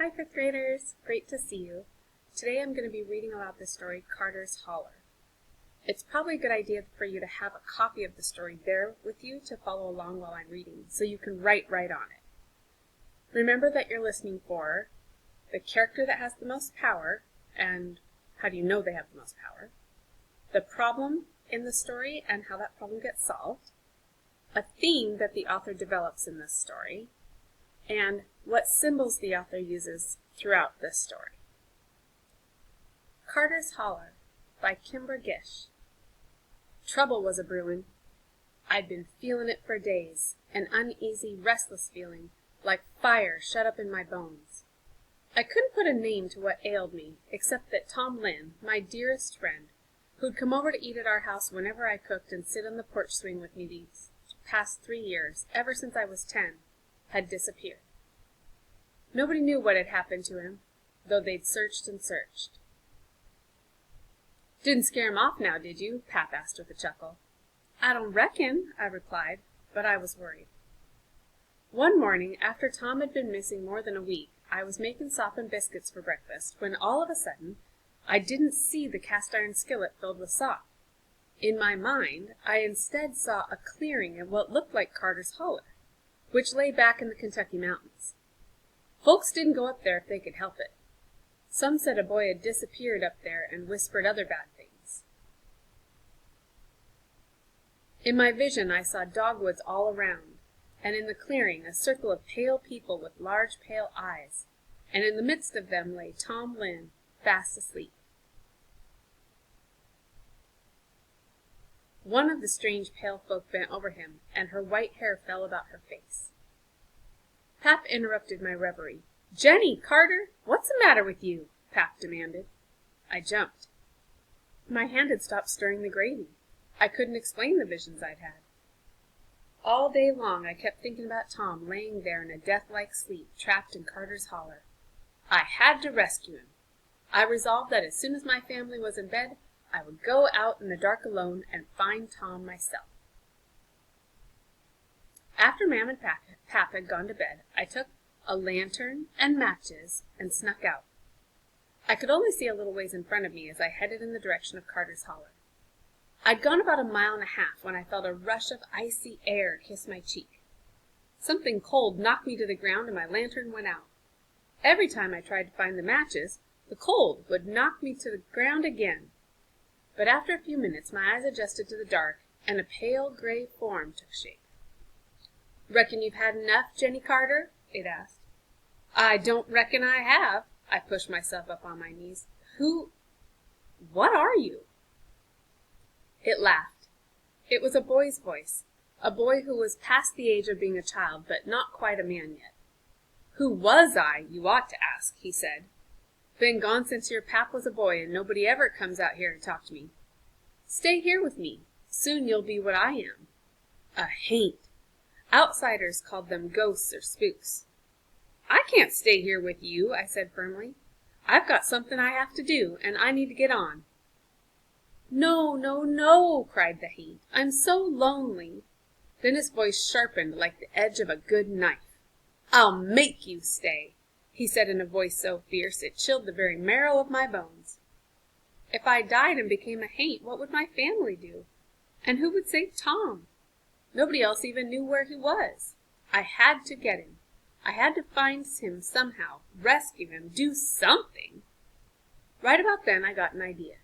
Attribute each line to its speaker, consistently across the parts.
Speaker 1: Hi, fifth graders. Great to see you. Today I'm going to be reading about the story Carter's Holler. It's probably a good idea for you to have a copy of the story there with you to follow along while I'm reading, so you can write right on it. Remember that you're listening for the character that has the most power, and how do you know they have the most power, the problem in the story and how that problem gets solved, a theme that the author develops in this story, and what symbols the author uses throughout this story. Carter's Holler by Kimber Gish. Trouble was a-brewin'. I'd been feelin' it for days, an uneasy, restless feeling, like fire shut up in my bones. I couldn't put a name to what ailed me, except that Tom Lynn, my dearest friend, who'd come over to eat at our house whenever I cooked and sit on the porch swing with me these past 3 years, ever since I was 10, had disappeared. Nobody knew what had happened to him, though they'd searched and searched. Didn't scare him off now, did you? Pap asked with a chuckle. I don't reckon, I replied, but I was worried. One morning, after Tom had been missing more than a week, I was making sop and biscuits for breakfast, when all of a sudden, I didn't see the cast-iron skillet filled with sop. In my mind, I instead saw a clearing in what looked like Carter's Holler, which lay back in the Kentucky mountains. Folks didn't go up there if they could help it. Some said a boy had disappeared up there and whispered other bad things. In my vision, I saw dogwoods all around, and in the clearing a circle of pale people with large pale eyes, and in the midst of them lay Tom Lynn, fast asleep. One of the strange pale folk bent over him, and her white hair fell about her face. Pap interrupted my reverie. Jenny, Carter, what's the matter with you? Pap demanded. I jumped. My hand had stopped stirring the gravy. I couldn't explain the visions I'd had. All day long I kept thinking about Tom laying there in a death-like sleep, trapped in Carter's Holler. I had to rescue him. I resolved that as soon as my family was in bed, I would go out in the dark alone and find Tom myself. After Mam and Pap had gone to bed, I took a lantern and matches and snuck out. I could only see a little ways in front of me as I headed in the direction of Carter's Holler. I'd gone about 1.5 miles when I felt a rush of icy air kiss my cheek. Something cold knocked me to the ground and my lantern went out. Every time I tried to find the matches, the cold would knock me to the ground again. But after a few minutes my eyes adjusted to the dark, and a pale gray form took shape. Reckon you've had enough, Jenny Carter? It asked. I don't reckon I have. I pushed myself up on my knees. What are you? It laughed. It was a boy's voice, a boy who was past the age of being a child, but not quite a man yet. Who was I, you ought to ask, he said. Been gone since your pap was a boy, and nobody ever comes out here to talk to me. Stay here with me. Soon you'll be what I am. A haint. Outsiders called them ghosts or spooks. I can't stay here with you, I said firmly. I've got something I have to do, and I need to get on. No, no, no, cried the haint. I'm so lonely. Then his voice sharpened like the edge of a good knife. I'll make you stay, he said in a voice so fierce it chilled the very marrow of my bones. If I died and became a haint, what would my family do? And who would save Tom? Nobody else even knew where he was. I had to get him. I had to find him somehow, rescue him, do something. Right about then I got an idea.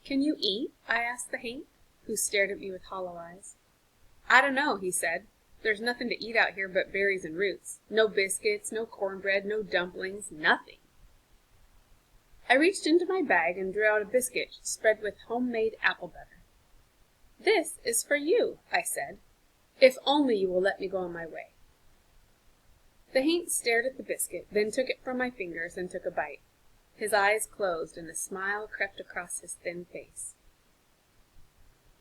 Speaker 1: Can you eat? I asked the haint, who stared at me with hollow eyes. I don't know, he said. There's nothing to eat out here but berries and roots. No biscuits, no cornbread, no dumplings, nothing. I reached into my bag and drew out a biscuit spread with homemade apple butter. This is for you, I said, if only you will let me go on my way. The haint stared at the biscuit, then took it from my fingers and took a bite. His eyes closed and a smile crept across his thin face.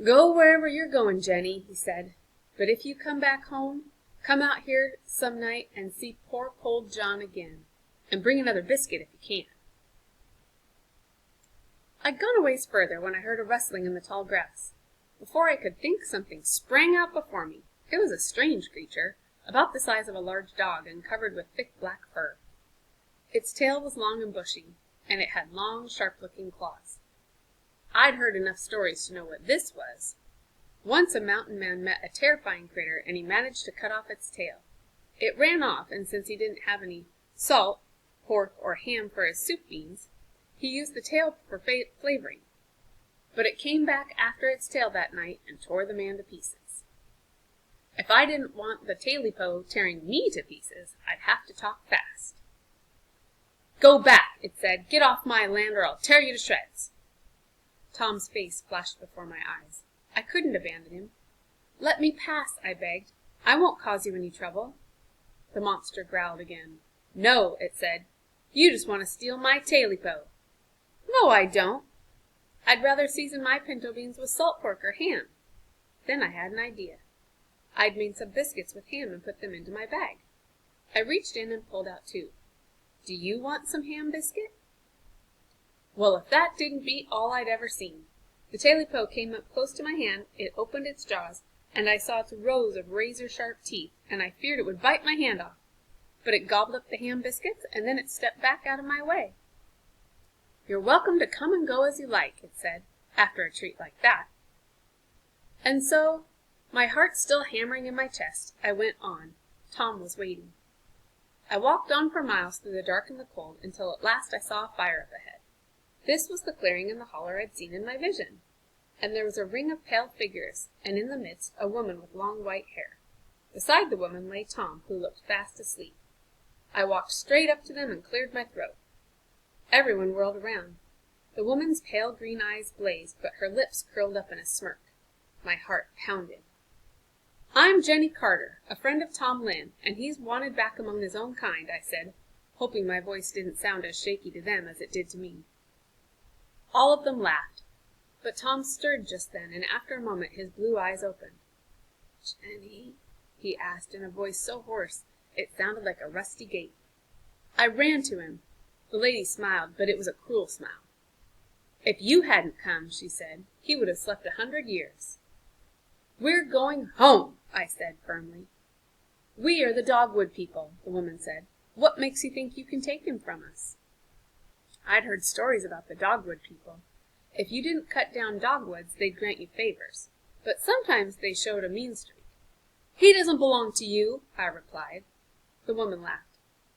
Speaker 1: Go wherever you're going, Jenny, he said, but if you come back home, come out here some night and see poor cold John again, and bring another biscuit if you can. I'd gone a ways further when I heard a rustling in the tall grass. Before I could think, something sprang out before me. It was a strange creature, about the size of a large dog and covered with thick black fur. Its tail was long and bushy, and it had long, sharp-looking claws. I'd heard enough stories to know what this was. Once a mountain man met a terrifying critter, and he managed to cut off its tail. It ran off, and since he didn't have any salt, pork, or ham for his soup beans, he used the tail for flavoring. But it came back after its tail that night and tore the man to pieces. If I didn't want the taily-po tearing me to pieces, I'd have to talk fast. "Go back," it said. "Get off my land or I'll tear you to shreds." Tom's face flashed before my eyes. I couldn't abandon him. "Let me pass," I begged. "I won't cause you any trouble." The monster growled again. "No," it said. "You just want to steal my taily-po." "No, I don't. I'd rather season my pinto beans with salt pork or ham." Then I had an idea. I'd made some biscuits with ham and put them into my bag. I reached in and pulled out 2. "Do you want some ham biscuit?" Well, if that didn't beat all I'd ever seen. The taily-po came up close to my hand, it opened its jaws, and I saw its rows of razor-sharp teeth, and I feared it would bite my hand off. But it gobbled up the ham biscuits, and then it stepped back out of my way. "You're welcome to come and go as you like," it said, after a treat like that. And so, my heart still hammering in my chest, I went on. Tom was waiting. I walked on for miles through the dark and the cold, until at last I saw a fire up ahead. This was the clearing in the holler I'd seen in my vision, and there was a ring of pale figures, and in the midst a woman with long white hair. Beside the woman lay Tom, who looked fast asleep. I walked straight up to them and cleared my throat. Everyone whirled around. The woman's pale green eyes blazed, but her lips curled up in a smirk. My heart pounded. "I'm Jenny Carter, a friend of Tom Lynn, and he's wanted back among his own kind," I said, hoping my voice didn't sound as shaky to them as it did to me. All of them laughed, but Tom stirred just then, and after a moment his blue eyes opened. "Jenny?" he asked in a voice so hoarse it sounded like a rusty gate. I ran to him. The lady smiled, but it was a cruel smile. "If you hadn't come," she said, "he would have slept 100 years. "We're going home," I said firmly. "We are the Dogwood people," the woman said. "What makes you think you can take him from us?" I'd heard stories about the Dogwood people. If you didn't cut down dogwoods, they'd grant you favors, but sometimes they showed a mean streak. "He doesn't belong to you," I replied. The woman laughed.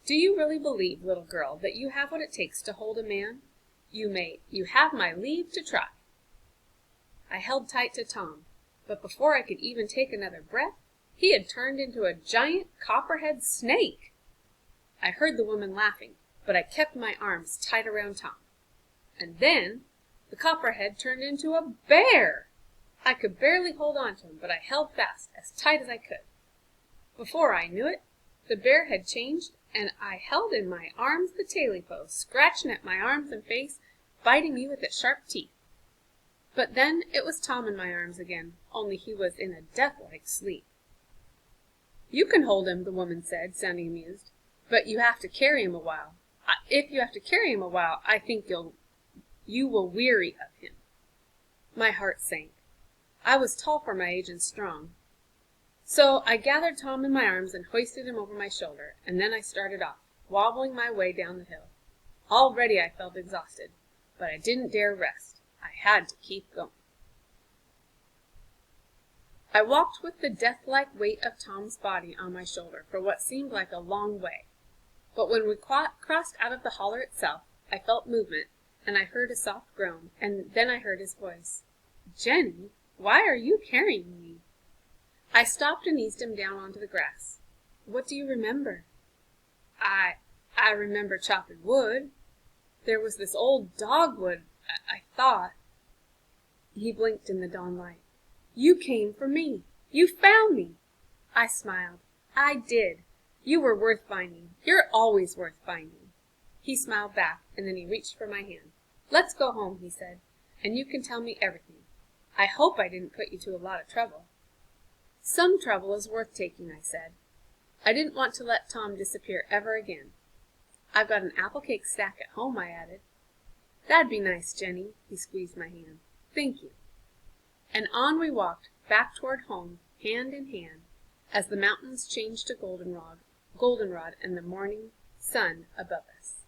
Speaker 1: "Do you really believe, little girl, that you have what it takes to hold a man? You have my leave to try." I held tight to Tom, but before I could even take another breath, he had turned into a giant copperhead snake. I heard the woman laughing, but I kept my arms tight around Tom. And then the copperhead turned into a bear. I could barely hold on to him, but I held fast, as tight as I could. Before I knew it, the bear had changed, and I held in my arms the taily-po, scratching at my arms and face, biting me with its sharp teeth. But then it was Tom in my arms again, only he was in a death-like sleep. "You can hold him," the woman said, sounding amused, "but you have to carry him a while. If you have to carry him a while, I think you will weary of him." My heart sank. I was tall for my age and strong. So I gathered Tom in my arms and hoisted him over my shoulder, and then I started off, wobbling my way down the hill. Already I felt exhausted, but I didn't dare rest. I had to keep going. I walked with the death-like weight of Tom's body on my shoulder for what seemed like a long way. But when we crossed out of the holler itself, I felt movement, and I heard a soft groan, and then I heard his voice. "Jenny, why are you carrying me?" I stopped and eased him down onto the grass. "What do you remember?" I remember chopping wood. There was this old dogwood, I thought." He blinked in the dawn light. "You came for me. You found me." I smiled. "I did. You were worth finding. You're always worth finding." He smiled back, and then he reached for my hand. "Let's go home," he said, "and you can tell me everything. I hope I didn't put you to a lot of trouble." "Some trouble is worth taking," I said. I didn't want to let Tom disappear ever again. "I've got an apple cake stack at home," I added. "That'd be nice, Jenny." He squeezed my hand. "Thank you." And on we walked, back toward home, hand in hand, as the mountains changed to goldenrod and the morning sun above us.